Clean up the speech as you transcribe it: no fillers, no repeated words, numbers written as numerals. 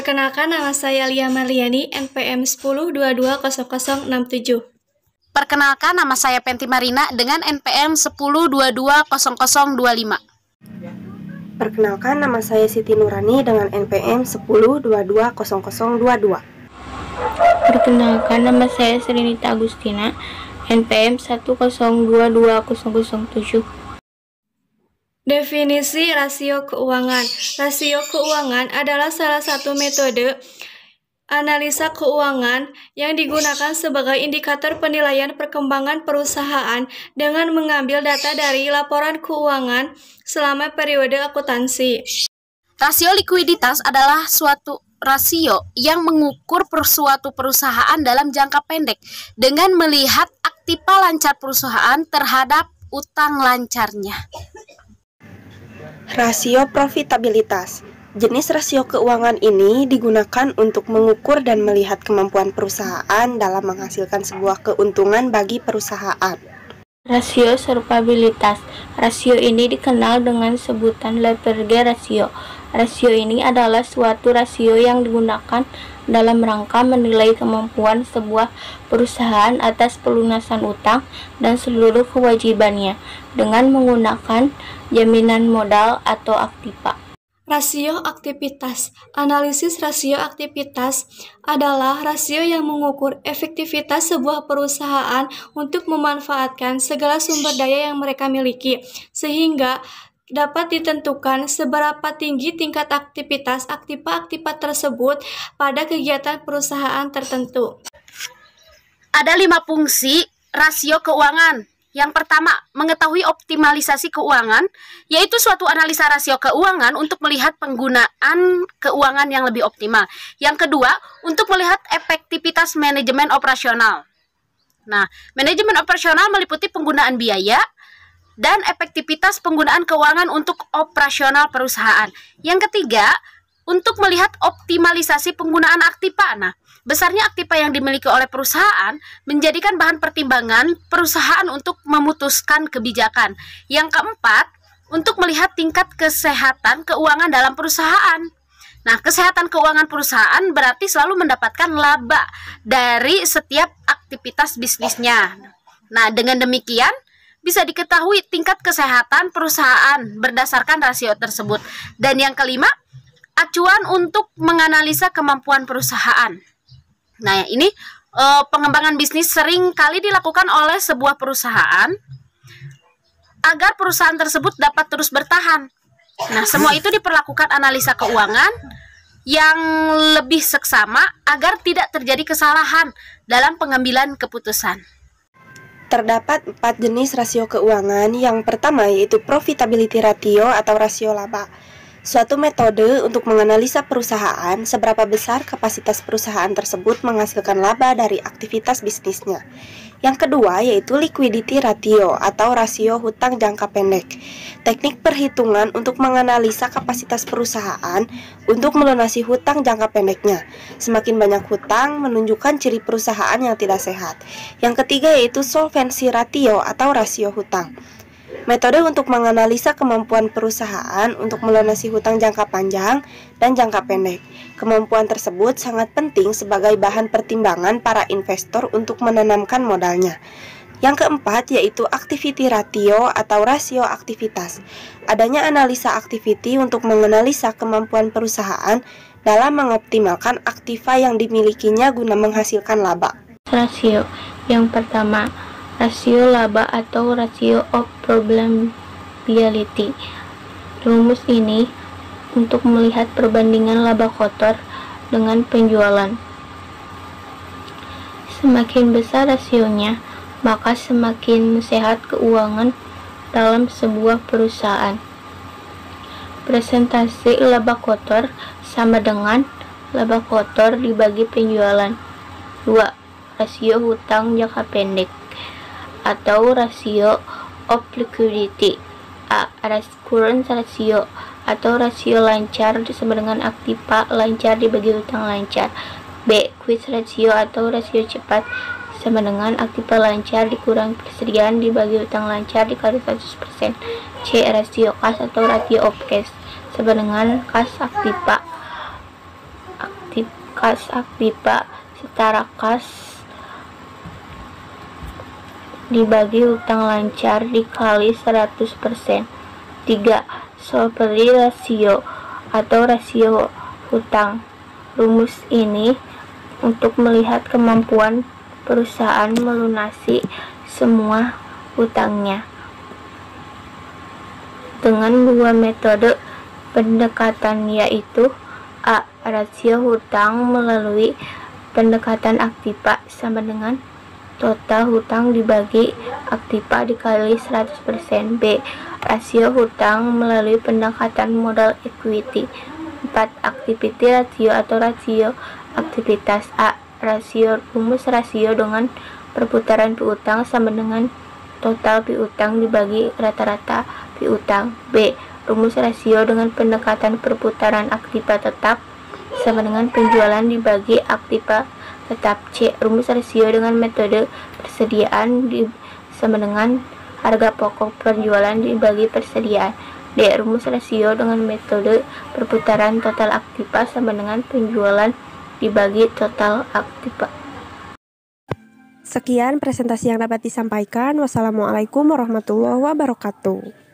Perkenalkan, nama saya Lia Marliani, NPM 10220067. Perkenalkan, nama saya Penti Marina dengan NPM 10220025. Perkenalkan, nama saya Siti Nurani dengan NPM 10220022. Perkenalkan, nama saya Srinita Agustina, NPM 10220007. Definisi rasio keuangan. Rasio keuangan adalah salah satu metode analisa keuangan yang digunakan sebagai indikator penilaian perkembangan perusahaan dengan mengambil data dari laporan keuangan selama periode akuntansi. Rasio likuiditas adalah suatu rasio yang mengukur suatu perusahaan dalam jangka pendek dengan melihat aktiva lancar perusahaan terhadap utang lancarnya. Rasio profitabilitas. Jenis rasio keuangan ini digunakan untuk mengukur dan melihat kemampuan perusahaan dalam menghasilkan sebuah keuntungan bagi perusahaan. Rasio survivabilitas. Rasio ini dikenal dengan sebutan Leverage ratio. Rasio ini adalah suatu rasio yang digunakan dalam rangka menilai kemampuan sebuah perusahaan atas pelunasan utang dan seluruh kewajibannya dengan menggunakan jaminan modal atau aktiva. Rasio aktivitas. Analisis rasio aktivitas adalah rasio yang mengukur efektivitas sebuah perusahaan untuk memanfaatkan segala sumber daya yang mereka miliki, sehingga dapat ditentukan seberapa tinggi tingkat aktivitas aktiva tersebut pada kegiatan perusahaan tertentu. Ada 5 fungsi rasio keuangan. Yang pertama, mengetahui optimalisasi keuangan, yaitu suatu analisa rasio keuangan untuk melihat penggunaan keuangan yang lebih optimal. Yang kedua, untuk melihat efektivitas manajemen operasional. Nah, manajemen operasional meliputi penggunaan biaya dan efektivitas penggunaan keuangan untuk operasional perusahaan. Yang ketiga, untuk melihat optimalisasi penggunaan aktiva. Nah, besarnya aktiva yang dimiliki oleh perusahaan menjadikan bahan pertimbangan perusahaan untuk memutuskan kebijakan. Yang keempat, untuk melihat tingkat kesehatan keuangan dalam perusahaan. Nah, kesehatan keuangan perusahaan berarti selalu mendapatkan laba dari setiap aktivitas bisnisnya. Nah, dengan demikian bisa diketahui tingkat kesehatan perusahaan berdasarkan rasio tersebut. Dan yang kelima, acuan untuk menganalisa kemampuan perusahaan. Nah, ini pengembangan bisnis sering kali dilakukan oleh sebuah perusahaan agar perusahaan tersebut dapat terus bertahan. Nah, semua itu diperlakukan analisa keuangan yang lebih seksama agar tidak terjadi kesalahan dalam pengambilan keputusan. Terdapat 4 jenis rasio keuangan. Yang pertama yaitu profitability ratio atau rasio laba. Suatu metode untuk menganalisa perusahaan seberapa besar kapasitas perusahaan tersebut menghasilkan laba dari aktivitas bisnisnya. Yang kedua yaitu liquidity ratio atau rasio hutang jangka pendek. Teknik perhitungan untuk menganalisa kapasitas perusahaan untuk melunasi hutang jangka pendeknya. Semakin banyak hutang menunjukkan ciri perusahaan yang tidak sehat. Yang ketiga yaitu solvency ratio atau rasio hutang. Metode untuk menganalisa kemampuan perusahaan untuk melunasi hutang jangka panjang dan jangka pendek. Kemampuan tersebut sangat penting sebagai bahan pertimbangan para investor untuk menanamkan modalnya. Yang keempat yaitu activity ratio atau rasio aktivitas. Adanya analisa activity untuk menganalisa kemampuan perusahaan dalam mengoptimalkan aktiva yang dimilikinya guna menghasilkan laba. Rasio yang pertama, rasio laba atau rasio of probability. Rumus ini untuk melihat perbandingan laba kotor dengan penjualan. Semakin besar rasionya, maka semakin sehat keuangan dalam sebuah perusahaan. Presentasi laba kotor sama dengan laba kotor dibagi penjualan. 2. Rasio hutang jangka pendek atau rasio of liquidity. A. Current ratio atau rasio lancar sama dengan aktiva lancar dibagi hutang lancar. B. Quick ratio atau rasio cepat sama dengan aktiva lancar dikurang persediaan dibagi hutang lancar dikali 100%. C. Rasio kas atau rasio of cash sama dengan kas aktiva kas aktiva setara kas dibagi hutang lancar dikali 100%. 3. Solvency ratio atau rasio hutang. Rumus ini untuk melihat kemampuan perusahaan melunasi semua hutangnya dengan dua metode pendekatan, yaitu A. Rasio hutang melalui pendekatan aktiva sama dengan total hutang dibagi aktiva dikali 100%. B. Rasio hutang melalui pendekatan modal equity. 4. Activity ratio atau rasio aktivitas. A. Rumus rasio dengan perputaran piutang sama dengan total piutang dibagi rata-rata piutang. B. Rumus rasio dengan pendekatan perputaran aktiva tetap sama dengan penjualan dibagi aktiva tetap. C. Rumus rasio dengan metode persediaan sama dengan harga pokok penjualan dibagi persediaan. D. Rumus rasio dengan metode perputaran total aktiva sama dengan penjualan dibagi total aktiva. Sekian presentasi yang dapat disampaikan. Wassalamualaikum warahmatullahi wabarakatuh.